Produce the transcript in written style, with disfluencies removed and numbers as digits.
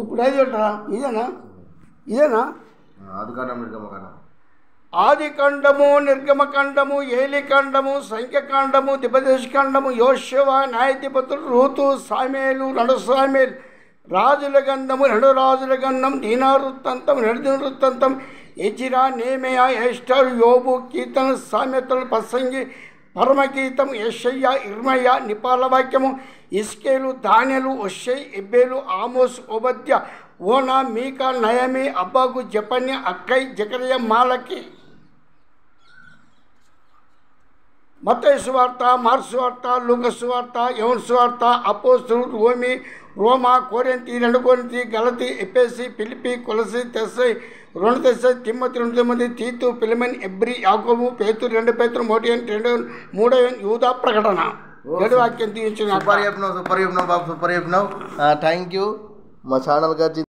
ఇప్పుడు అది ఉంటారా ఇదేనా ఆదికాండము నిర్గమకాండము ఏలికాండము సంఖ్యకాండము దిపదేశకాండము యోషువ న్యాయాధిపతులు రూతు సామేలు రెండు సామేలు రాజుల గంధము రెండు రాజుల గంధం దీనావృత్తంతం నిర్దివృత్తంతం ఎజిరా నేమయా ఎస్టర్ యోబు కీర్తన సామెతలు ప్రసంగి పరమగీతం యెషయ్య ఇర్మయ్య నిపాల వాక్యము ఇస్కేలు దానియేలు ఒషై ఎబ్బేలు ఆమోస్ ఓబద్య ఓనా మీకా నయమి అబ్బాగు జపన్య అక్కై జకర్య మాలకి మత్తయి సువార్త మార్కు సువార్త లూకా సువార్త యోహాను సువార్త అపోస్తలులు రోమా కొరింథీ 2 కొరింథీ గలతీ ఎఫెసీ ఫిలిప్పీ కొలసీ తెస్సై 2 తెస్సై తిమ్మోతి 2 తిమ్మోతి తీతు ఫిలెమోను ఎబ్రీ యాకోబు పేతురు 2 పేతురు 1 3 యూదా ప్రకటన 7 వాక్యం తీయించిన సూపర్ చెప్పినావు బాబు సూపర్ చెప్పినావు థ్యాంక్ యూ మా ఛానల్ గారు